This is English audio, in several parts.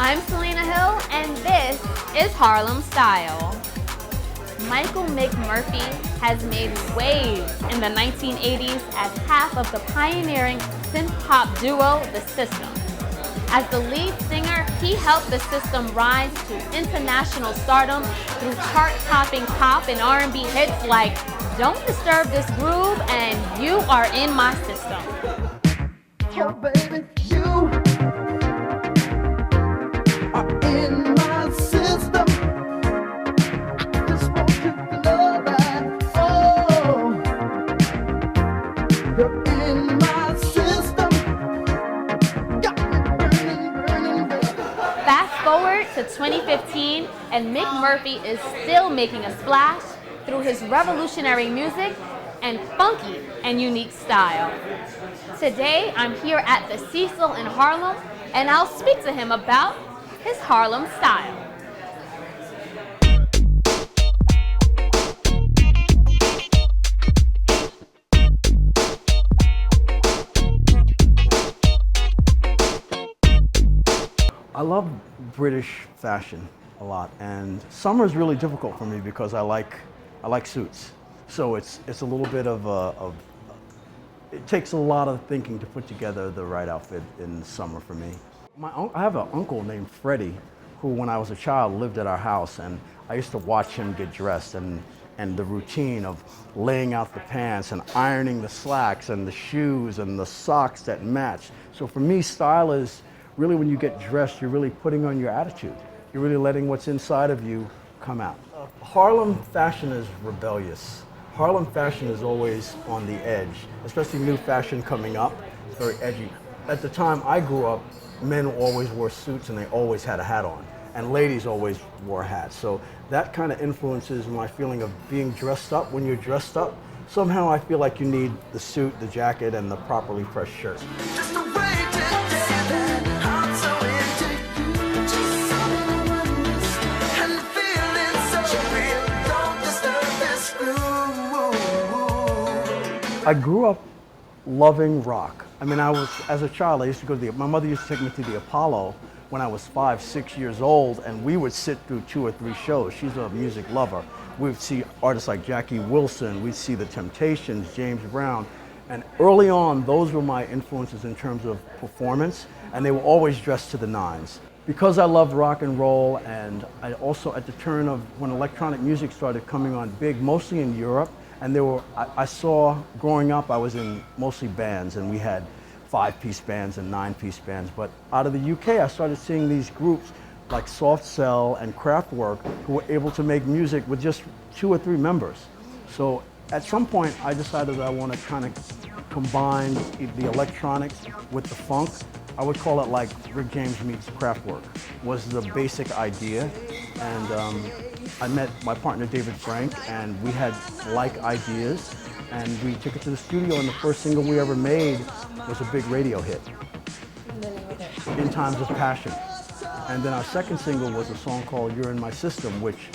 I'm Selena Hill, and this is Harlem Style. Michael Mick Murphy has made waves in the 1980s as half of the pioneering synth-pop duo, The System. As the lead singer, he helped The System rise to international stardom through chart-topping pop and R&B hits like Don't Disturb This Groove and You Are In My System. Oh, baby, you are in my system. I just want you to know that. Oh, you're in my system. Got me burning, baby. Fast forward to 2015, and Mick Murphy is still making a splash through his revolutionary music and funky and unique style. Today, I'm here at the Cecil in Harlem, and I'll speak to him about his Harlem style. I love British fashion a lot, and summer is really difficult for me because I like suits. So it's a little bit of it takes a lot of thinking to put together the right outfit in summer for me. I have an uncle named Freddie who, when I was a child, lived at our house, and I used to watch him get dressed and the routine of laying out the pants and ironing the slacks and the shoes and the socks that match. So for me, style is really when you get dressed, you're really putting on your attitude. You're really letting what's inside of you come out. Harlem fashion is rebellious. Harlem fashion is always on the edge, especially new fashion coming up. It's very edgy. At the time I grew up, men always wore suits and they always had a hat on, and ladies always wore hats. So that kind of influences my feeling of being dressed up. When you're dressed up, somehow I feel like you need the suit, the jacket, and the properly pressed shirt. Just the way to say that I'm so into you. Just so honest, and the feeling's so real. Don't disturb this groove. I grew up loving rock. I mean, as a child, I used to go to my mother used to take me to the Apollo when I was 5, 6 years old, and we would sit through 2 or 3 shows. She's a music lover. We'd see artists like Jackie Wilson, we'd see The Temptations, James Brown, and early on, those were my influences in terms of performance, and they were always dressed to the nines. Because I loved rock and roll, and I also, at the turn of when electronic music started coming on big, mostly in Europe, and I saw, growing up, I was in mostly bands, and we had 5-piece bands and 9-piece bands. But out of the UK, I started seeing these groups like Soft Cell and Kraftwerk who were able to make music with just 2 or 3 members. So at some point, I decided that I want to kind of combine the electronics with the funk. I would call it like Rick James meets Kraftwerk was the basic idea. And I met my partner David Frank, and we had like ideas, and we took it to the studio, and the first single we ever made was a big radio hit, In Times of Passion. And then our second single was a song called You're In My System, which,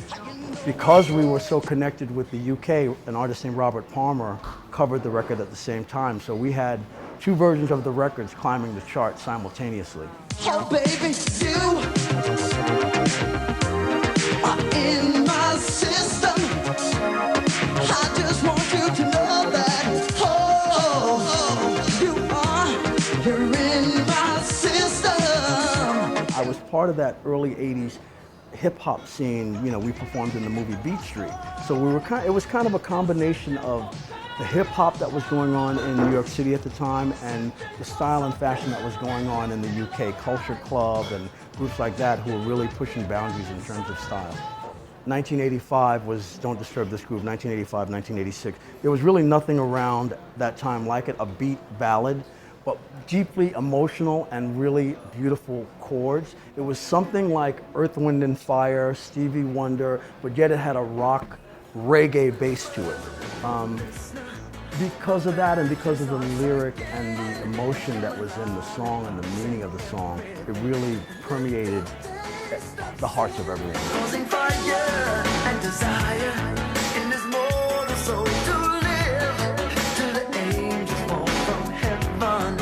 because we were so connected with the UK, an artist named Robert Palmer covered the record at the same time. So we had 2 versions of the records climbing the chart simultaneously. Oh, baby, you are in my system. I just want you to know that. Oh, you're in my system. I was part of that early 80s hip-hop scene. You know, we performed in the movie Beat Street. So it was kind of a combination of the hip-hop that was going on in New York City at the time and the style and fashion that was going on in the UK, Culture Club and groups like that who were really pushing boundaries in terms of style. 1985 was Don't Disturb This Groove, 1985, 1986. There was really nothing around that time like it, a beat ballad, but deeply emotional and really beautiful chords. It was something like Earth, Wind and Fire, Stevie Wonder, but yet it had a rock reggae bass to it. Because of that and because of the lyric and the emotion that was in the song and the meaning of the song, it really permeated the hearts of everyone. Causing fire and desire in this mortal soul to live till the angels fall from heaven.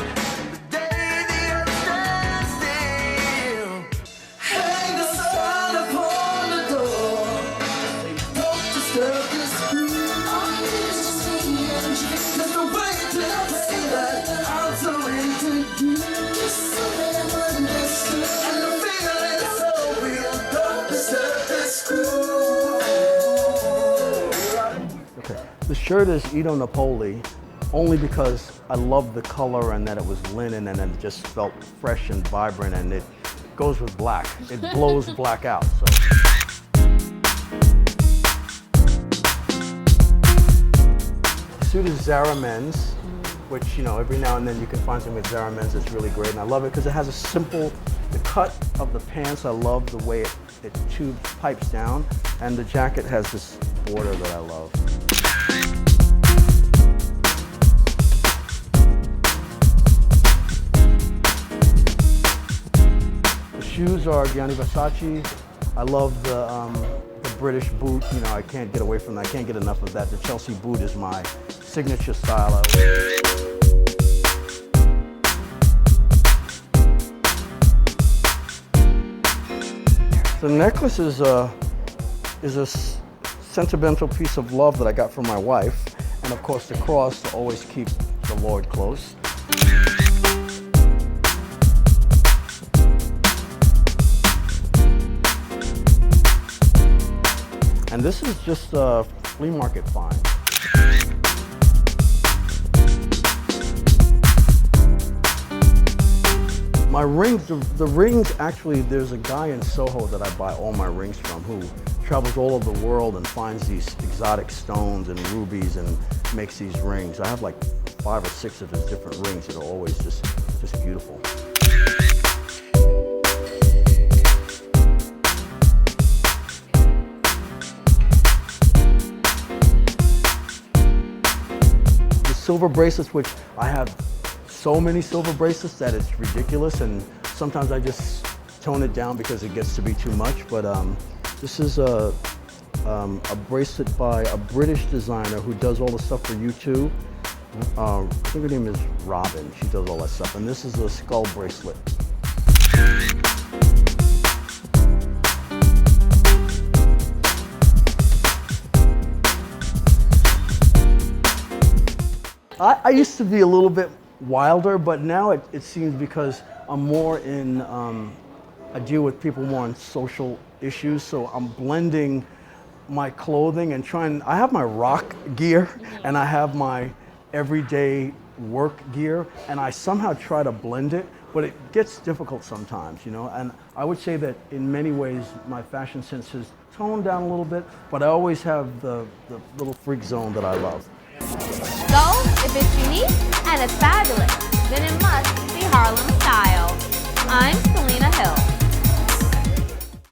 The day the earth stands still. shirt is Ito Napoli, only because I love the color and that it was linen and it just felt fresh and vibrant, and it goes with black. It blows black out. So. The suit is Zara Men's, which, you know, every now and then you can find something with Zara Men's that's really great, and I love it because it has a simple, the cut of the pants, I love the way it tubes, pipes down, and the jacket has this border that I love. The shoes are Gianni Versace. I love the British boot. You know, I can't get away from that. I can't get enough of that. The Chelsea boot is my signature style. The necklace is a sentimental piece of love that I got from my wife, and of course the cross to always keep the Lord close. And this is just a flea market find. My rings, the rings, actually, there's a guy in Soho that I buy all my rings from who travels all over the world and finds these exotic stones and rubies and makes these rings. I have like 5 or 6 of his different rings that are always just beautiful. The silver bracelets, which I have so many silver bracelets that it's ridiculous, and sometimes I just tone it down because it gets to be too much. But this is a bracelet by a British designer who does all the stuff for U2. I think her name is Robin. She does all that stuff, and this is a skull bracelet. I used to be a little bit wilder, but now it seems because I'm more in, I deal with people more on social issues, so I'm blending my clothing and I have my rock gear and I have my everyday work gear, and I somehow try to blend it, but it gets difficult sometimes, you know, and I would say that in many ways my fashion sense has toned down a little bit, but I always have the little freak zone that I love. So, if it's unique and it's fabulous, then it must be Harlem style. I'm